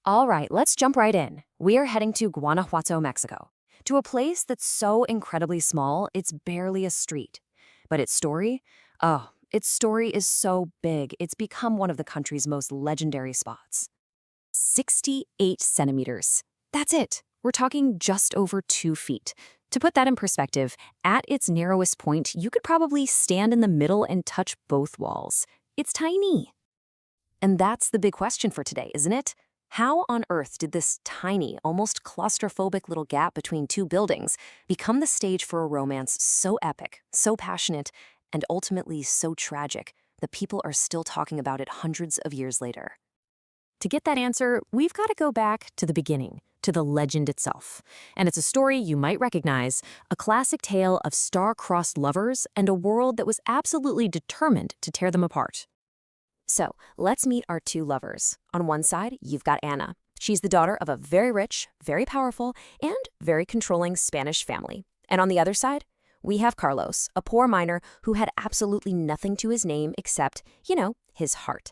All right, let's jump right in. We are heading to Guanajuato, Mexico, to a place that's so incredibly small, it's barely a street. But its story? Oh, its story is so big, it's become one of the country's most legendary spots. 68 centimeters. That's it. We're talking just over 2 feet. To put that in perspective, at its narrowest point, you could probably stand in the middle and touch both walls. It's tiny. And that's the big question for today, isn't it? How on earth did this tiny, almost claustrophobic little gap between 2 buildings become the stage for a romance so epic, so passionate, and ultimately so tragic that people are still talking about it hundreds of years later? To get that answer, we've got to go back to the beginning, to the legend itself. And it's a story you might recognize, a classic tale of star-crossed lovers and a world that was absolutely determined to tear them apart. So, let's meet our 2 lovers. On one side, you've got Anna. She's the daughter of a very rich, very powerful, and very controlling Spanish family. And on the other side, we have Carlos, a poor miner who had absolutely nothing to his name except, his heart.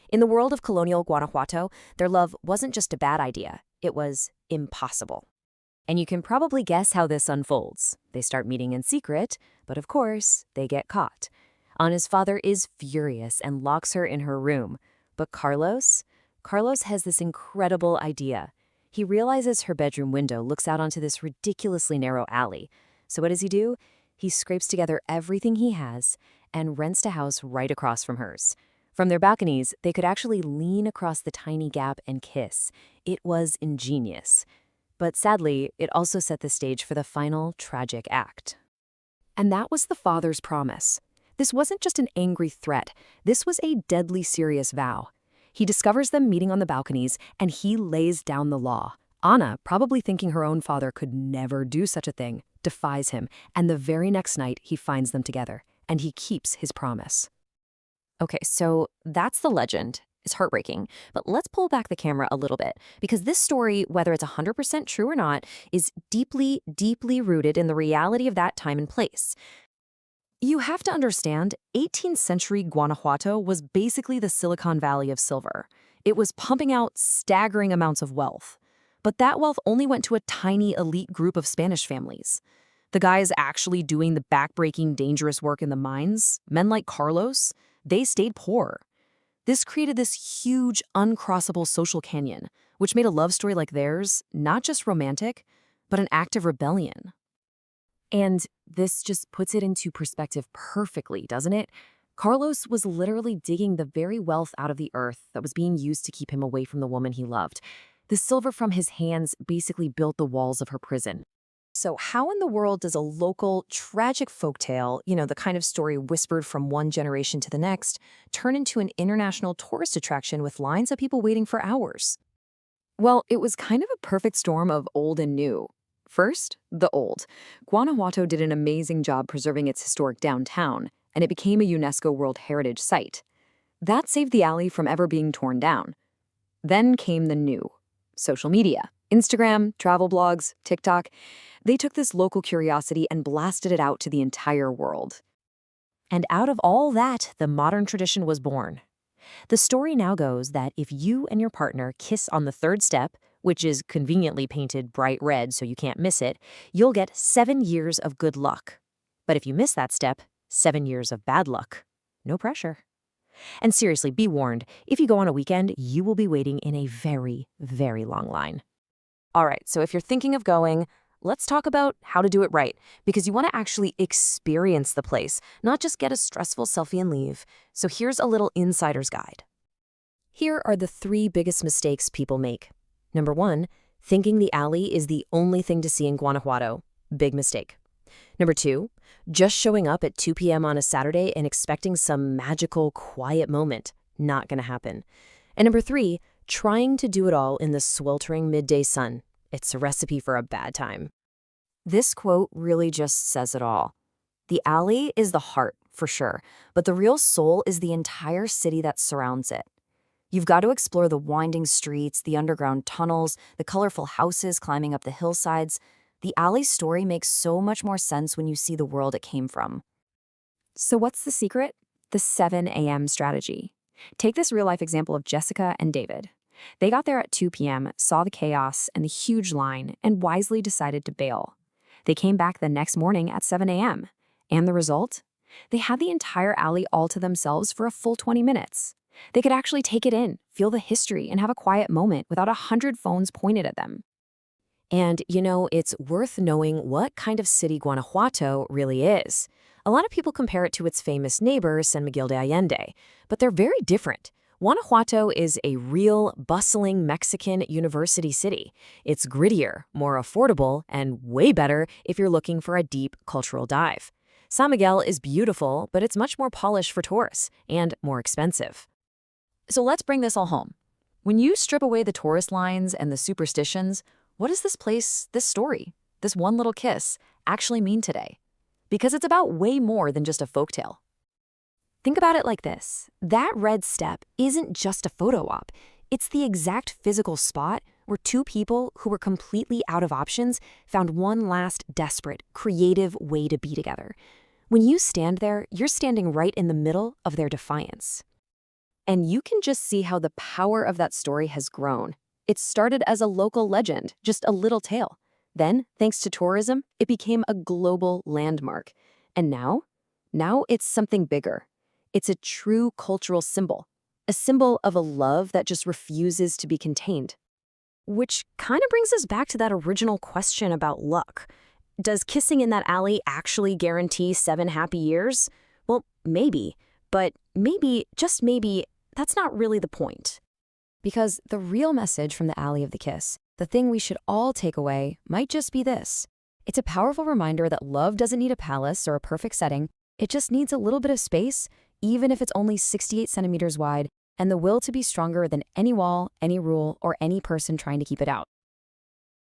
In the world of colonial Guanajuato, their love wasn't just a bad idea, it was impossible. And you can probably guess how this unfolds. They start meeting in secret, but of course, they get caught. Anna's father is furious and locks her in her room. But Carlos has this incredible idea. He realizes her bedroom window looks out onto this ridiculously narrow alley. So what does he do? He scrapes together everything he has and rents a house right across from hers. From their balconies, they could actually lean across the tiny gap and kiss. It was ingenious. But sadly, it also set the stage for the final tragic act. And that was the father's promise. This wasn't just an angry threat. This was a deadly serious vow. He discovers them meeting on the balconies, and he lays down the law. Anna, probably thinking her own father could never do such a thing, defies him, and the very next night he finds them together, and he keeps his promise. Okay, so that's the legend. It's heartbreaking, but let's pull back the camera a little bit, because this story, whether it's 100% true or not, is deeply, deeply rooted in the reality of that time and place. You have to understand, 18th century Guanajuato was basically the Silicon Valley of silver. It was pumping out staggering amounts of wealth. But that wealth only went to a tiny elite group of Spanish families. The guys actually doing the backbreaking, dangerous work in the mines, men like Carlos, they stayed poor. This created this huge, uncrossable social canyon, which made a love story like theirs not just romantic, but an act of rebellion. And this just puts it into perspective perfectly, doesn't it? Carlos was literally digging the very wealth out of the earth that was being used to keep him away from the woman he loved. The silver from his hands basically built the walls of her prison. So how in the world does a local, tragic folktale, the kind of story whispered from one generation to the next, turn into an international tourist attraction with lines of people waiting for hours? Well, it was kind of a perfect storm of old and new. First, the old. Guanajuato did an amazing job preserving its historic downtown, and it became a UNESCO World Heritage Site. That saved the alley from ever being torn down. Then came the new. Social media. Instagram, travel blogs, TikTok. They took this local curiosity and blasted it out to the entire world. And out of all that, the modern tradition was born. The story now goes that if you and your partner kiss on the 3rd step, which is conveniently painted bright red so you can't miss it, you'll get 7 years of good luck. But if you miss that step, 7 years of bad luck. No pressure. And seriously, be warned, if you go on a weekend, you will be waiting in a very, very long line. All right, so if you're thinking of going, let's talk about how to do it right, because you want to actually experience the place, not just get a stressful selfie and leave. So here's a little insider's guide. Here are the 3 biggest mistakes people make. Number 1, thinking the alley is the only thing to see in Guanajuato. Big mistake. Number 2, just showing up at 2 p.m. on a Saturday and expecting some magical, quiet moment. Not gonna happen. And number 3, trying to do it all in the sweltering midday sun. It's a recipe for a bad time. This quote really just says it all. The alley is the heart, for sure, but the real soul is the entire city that surrounds it. You've got to explore the winding streets, the underground tunnels, the colorful houses climbing up the hillsides. The alley story makes so much more sense when you see the world it came from. So what's the secret? The 7 a.m. strategy. Take this real-life example of Jessica and David. They got there at 2 p.m., saw the chaos and the huge line, and wisely decided to bail. They came back the next morning at 7 a.m. And the result? They had the entire alley all to themselves for a full 20 minutes. They could actually take it in, feel the history, and have a quiet moment without 100 phones pointed at them. And, it's worth knowing what kind of city Guanajuato really is. A lot of people compare it to its famous neighbor, San Miguel de Allende, but they're very different. Guanajuato is a real, bustling Mexican university city. It's grittier, more affordable, and way better if you're looking for a deep cultural dive. San Miguel is beautiful, but it's much more polished for tourists and more expensive. So let's bring this all home. When you strip away the tourist lines and the superstitions, what does this place, this story, this one little kiss, actually mean today? Because it's about way more than just a folktale. Think about it like this. That red step isn't just a photo op. It's the exact physical spot where two people who were completely out of options found one last desperate, creative way to be together. When you stand there, you're standing right in the middle of their defiance. And you can just see how the power of that story has grown. It started as a local legend, just a little tale. Then, thanks to tourism, it became a global landmark. And now it's something bigger. It's a true cultural symbol, a symbol of a love that just refuses to be contained. Which kind of brings us back to that original question about luck. Does kissing in that alley actually guarantee 7 happy years? Well, maybe, but maybe, just maybe, that's not really the point. Because the real message from the Alley of the Kiss, the thing we should all take away, might just be this. It's a powerful reminder that love doesn't need a palace or a perfect setting. It just needs a little bit of space, even if it's only 68 centimeters wide, and the will to be stronger than any wall, any rule, or any person trying to keep it out.